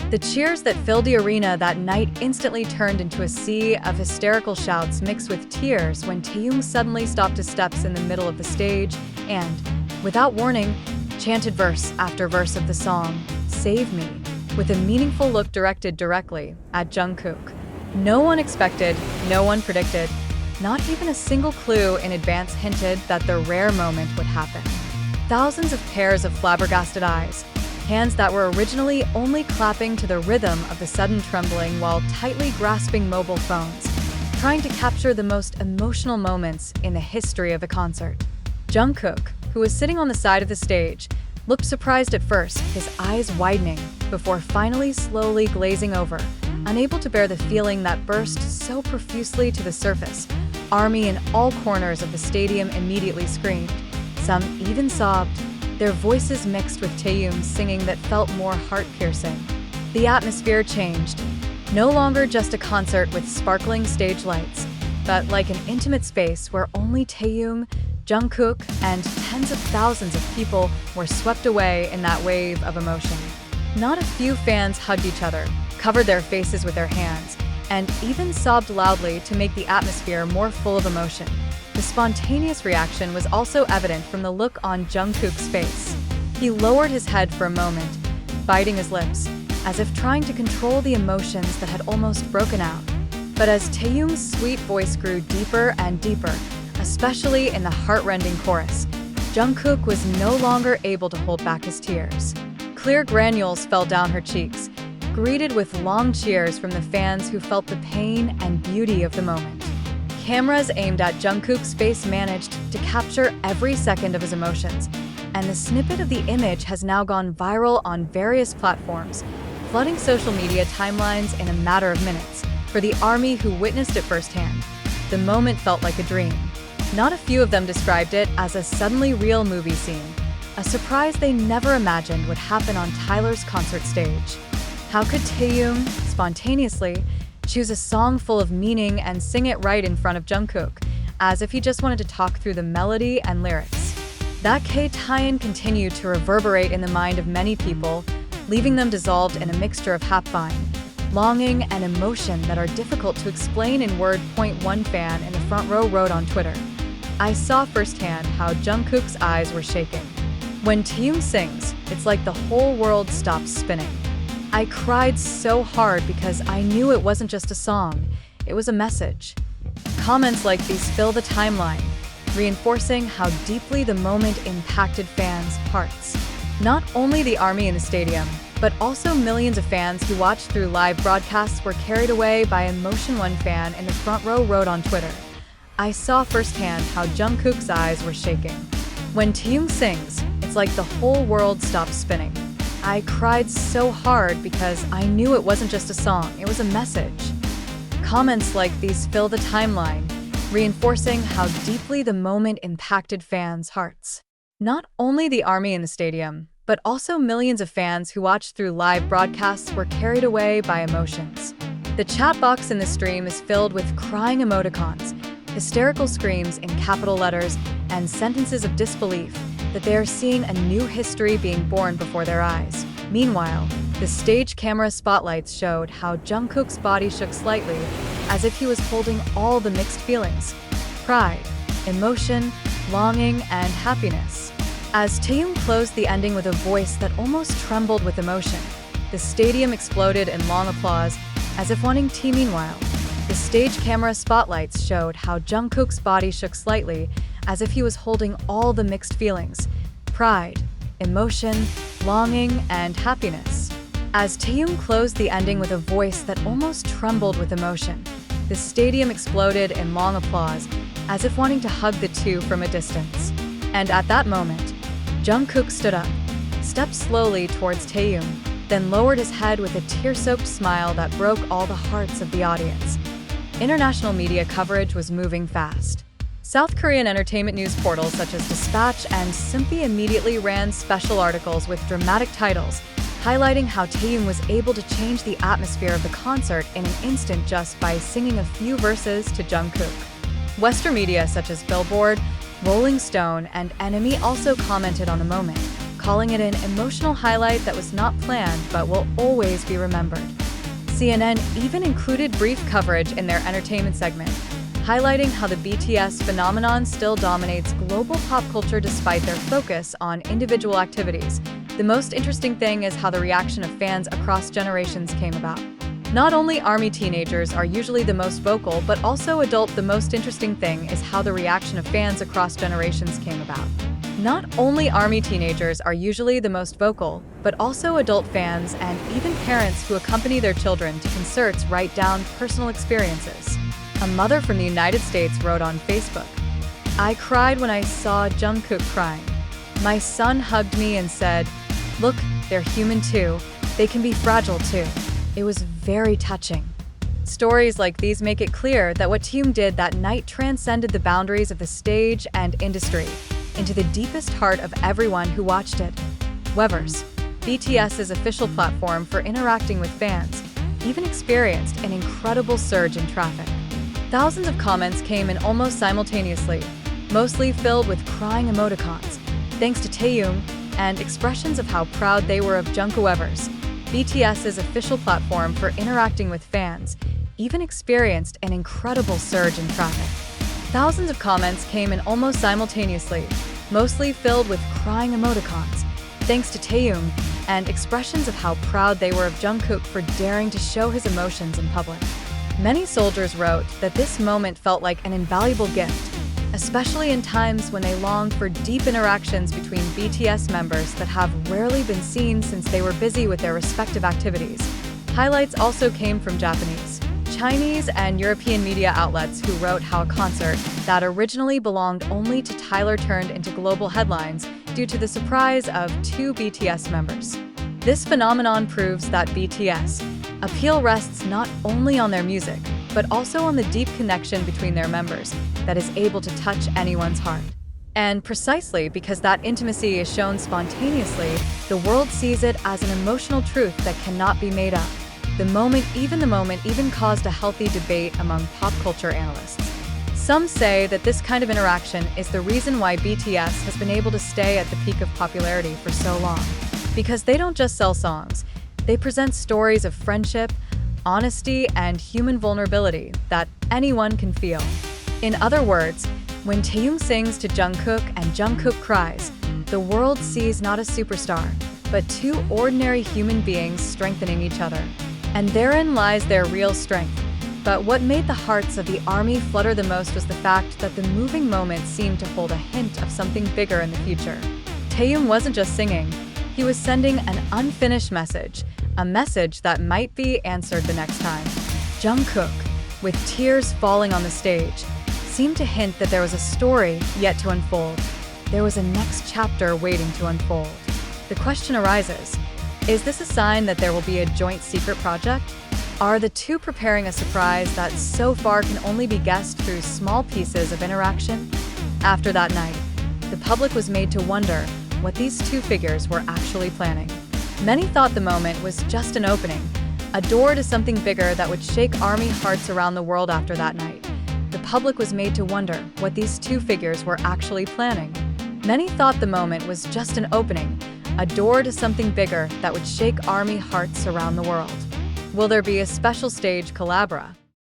The cheers that filled the arena that night instantly turned into a sea of hysterical shouts mixed with tears when Taehyung suddenly stopped his steps in the middle of the stage and, without warning, chanted verse after verse of the song, "Save Me," with a meaningful look directed directly at Jungkook. No one expected, no one predicted, not even a single clue in advance hinted that the rare moment would happen. Thousands of pairs of flabbergasted eyes, hands that were originally only clapping to the rhythm of the sudden trembling while tightly grasping mobile phones, trying to capture the most emotional moments in the history of the concert. Jungkook, who was sitting on the side of the stage, looked surprised at first, his eyes widening, before finally slowly glazing over, unable to bear the feeling that burst so profusely to the surface. ARMY in all corners of the stadium immediately screamed. Some even sobbed, their voices mixed with Taehyung's singing that felt more heart-piercing. The atmosphere changed. No longer just a concert with sparkling stage lights, but like an intimate space where only Taehyung, Jungkook, and tens of thousands of people were swept away in that wave of emotion. Not a few fans hugged each other, covered their faces with their hands, and even sobbed loudly to make the atmosphere more full of emotion. The spontaneous reaction was also evident from the look on Jungkook's face. He lowered his head for a moment, biting his lips, as if trying to control the emotions that had almost broken out. But as Taehyung's sweet voice grew deeper and deeper, especially in the heart-rending chorus, Jungkook was no longer able to hold back his tears. Clear granules fell down her cheeks, greeted with long cheers from the fans who felt the pain and beauty of the moment. Cameras aimed at Jungkook's face managed to capture every second of his emotions, and the snippet of the image has now gone viral on various platforms, flooding social media timelines in a matter of minutes. For the ARMY who witnessed it firsthand, the moment felt like a dream. Not a few of them described it as a suddenly real movie scene, a surprise they never imagined would happen on Tyler's concert stage. How could Taehyung, spontaneously, choose a song full of meaning and sing it right in front of Jungkook, as if he just wanted to talk through the melody and lyrics? That KTaehyung continued to reverberate in the mind of many people, leaving them dissolved in a mixture of happy, longing, and emotion that are difficult to explain in words. One fan in the front row wrote on Twitter, "I saw firsthand how Jungkook's eyes were shaking. When Taehyung sings, it's like the whole world stops spinning. I cried so hard because I knew it wasn't just a song, it was a message." Comments like these fill the timeline, reinforcing how deeply the moment impacted fans' hearts. Not only the ARMY in the stadium, but also millions of fans who watched through live broadcasts were carried away by emotion. One fan in the front row wrote on Twitter, "I saw firsthand how Jungkook's eyes were shaking. When Taehyung sings, it's like the whole world stops spinning. I cried so hard because I knew it wasn't just a song, it was a message." Comments like these fill the timeline, reinforcing how deeply the moment impacted fans' hearts. Not only the ARMY in the stadium, but also millions of fans who watched through live broadcasts were carried away by emotions. The chat box in the stream is filled with crying emoticons, hysterical screams in capital letters, and sentences of disbelief that they are seeing a new history being born before their eyes. Meanwhile, the stage camera spotlights showed how Jungkook's body shook slightly, as if he was holding all the mixed feelings: pride, emotion, longing, and happiness. As Taehyung closed the ending with a voice that almost trembled with emotion, the stadium exploded in long applause, as if wanting tea. Meanwhile, the stage camera spotlights showed how Jungkook's body shook slightly, as if he was holding all the mixed feelings: pride, emotion, longing, and happiness. As Taehyung closed the ending with a voice that almost trembled with emotion, the stadium exploded in long applause, as if wanting to hug the two from a distance. And at that moment, Jungkook stood up, stepped slowly towards Taehyung, then lowered his head with a tear-soaked smile that broke all the hearts of the audience. International media coverage was moving fast. South Korean entertainment news portals such as Dispatch and Simpy immediately ran special articles with dramatic titles, highlighting how Taehyung was able to change the atmosphere of the concert in an instant just by singing a few verses to Jungkook. Western media such as Billboard, Rolling Stone, and Enemy also commented on the moment, calling it an emotional highlight that was not planned but will always be remembered. CNN even included brief coverage in their entertainment segment, highlighting how the BTS phenomenon still dominates global pop culture despite their focus on individual activities. The most interesting thing is how the reaction of fans across generations came about. Not only ARMY teenagers are usually the most vocal, but also adult. The most interesting thing is how the reaction of fans across generations came about. Not only ARMY teenagers are usually the most vocal, but also adult fans and even parents who accompany their children to concerts write down personal experiences. A mother from the United States wrote on Facebook, "I cried when I saw Jungkook crying. My son hugged me and said, 'Look, they're human too. They can be fragile too.' It was very touching." Stories like these make it clear that what Taehyung did that night transcended the boundaries of the stage and industry into the deepest heart of everyone who watched it. Weverse, BTS's official platform for interacting with fans, even experienced an incredible surge in traffic. Thousands of comments came in almost simultaneously, mostly filled with crying emoticons, thanks to Taehyung, and expressions of how proud they were of Jungkook. Weverse, BTS's official platform for interacting with fans, even experienced an incredible surge in traffic. Thousands of comments came in almost simultaneously, mostly filled with crying emoticons, thanks to Taehyung, and expressions of how proud they were of Jungkook for daring to show his emotions in public. Many soldiers wrote that this moment felt like an invaluable gift, especially in times when they longed for deep interactions between BTS members that have rarely been seen since they were busy with their respective activities. Highlights also came from Japanese, Chinese, and European media outlets who wrote how a concert that originally belonged only to Tyler turned into global headlines due to the surprise of two BTS members. This phenomenon proves that BTS appeal rests not only on their music, but also on the deep connection between their members that is able to touch anyone's heart. And precisely because that intimacy is shown spontaneously, the world sees it as an emotional truth that cannot be made up. The moment even caused a healthy debate among pop culture analysts. Some say that this kind of interaction is the reason why BTS has been able to stay at the peak of popularity for so long. Because they don't just sell songs, they present stories of friendship, honesty, and human vulnerability that anyone can feel. In other words, when Taehyung sings to Jungkook and Jungkook cries, the world sees not a superstar, but two ordinary human beings strengthening each other. And therein lies their real strength. But what made the hearts of the ARMY flutter the most was the fact that the moving moment seemed to hold a hint of something bigger in the future. Taehyung wasn't just singing, he was sending an unfinished message, a message that might be answered the next time. Jungkook, with tears falling on the stage, seemed to hint that there was a story yet to unfold. There was a next chapter waiting to unfold. The question arises, is this a sign that there will be a joint secret project? Are the two preparing a surprise that so far can only be guessed through small pieces of interaction? After that night, the public was made to wonder what these two figures were actually planning. Many thought the moment was just an opening, a door to something bigger that would shake ARMY hearts around the world. After that night, the public was made to wonder what these two figures were actually planning. Many thought the moment was just an opening, a door to something bigger that would shake ARMY hearts around the world. Will there be a special stage collabora?